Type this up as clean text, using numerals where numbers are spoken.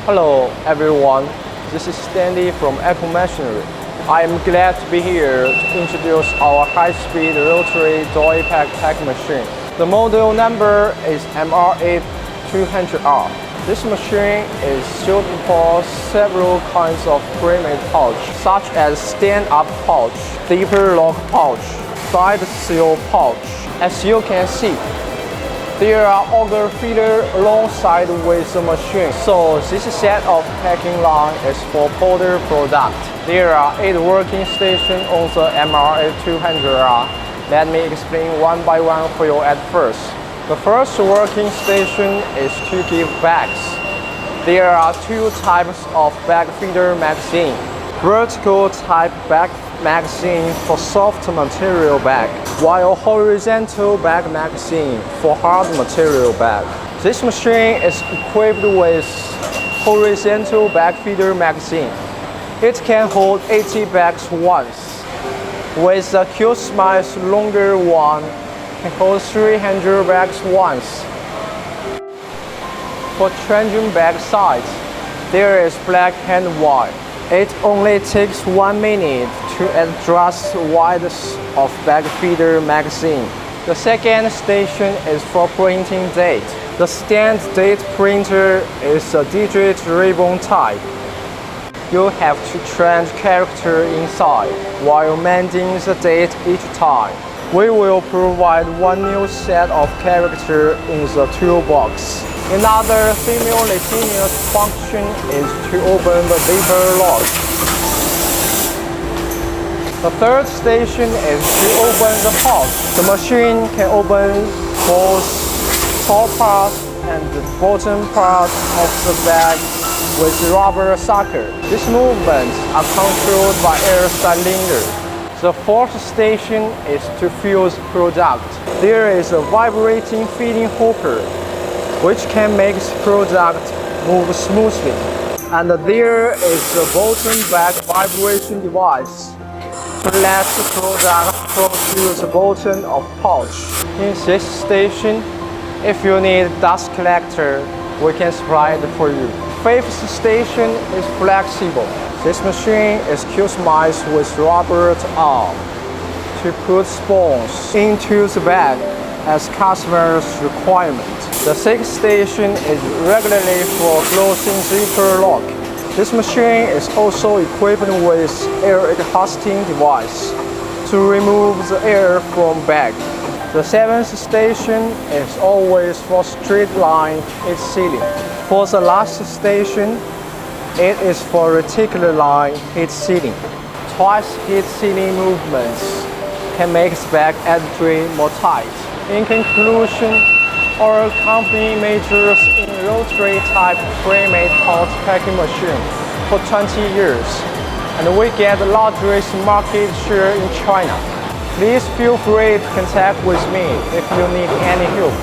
Hello everyone, this is Stanley from Apple Machinery. I am glad to be here to introduce our high-speed rotary Doypack pack machine. The model number is MR8-200R. This machine is suitable for several kinds of pre-made pouch, such as stand-up pouch, zipper lock pouch, side seal pouch. As you can see, there are auger feeder alongside with the machine, so this set of packing line is for powder product. There are 8 working stations on the MR8-200R. Let me explain one by one for you at first. The first working station is to give bags. There are 2 types of bag feeder magazine. Vertical type bag magazine for soft material bag, while horizontal bag magazine for hard material bag. This machine is equipped with horizontal bag feeder magazine. It can hold 80 bags once. With the Q-Smile's longer one, can hold 300 bags once. For changing bag size, there is black and white. It only takes 1 minute to adjust the width of bag feeder magazine. The second station is for printing date. The stand date printer is a digit ribbon type. You have to change character inside while mending the date each time. We will provide 1 new set of character in the toolbox. Another simultaneous function is to open the zipper lock. The third station is to open the pouch. The machine can open both top part and the bottom part of the bag with rubber sucker. These movements are controlled by air cylinder. The fourth station is to fill the product. There is a vibrating feeding hopper, which can make the product move smoothly. And there is the bottom bag vibration device to let the product flow through the bottom of pouch. In this station, if you need dust collector, we can supply it for you. Fifth station is flexible. This machine is customized with rubber arm to put spoons into the bag as customer's requirement. The sixth station is regularly for closing zipper lock. This machine is also equipped with air exhausting device to remove the air from bag. The seventh station is always for straight line heat sealing. For the last station, it is for reticular line heat sealing. Twice heat sealing movements can make the bag entry more tight. In conclusion, our company majors in rotary type pre-made pouch packing machine for 20 years, and we get the largest market share in China. Please feel free to contact with me if you need any help.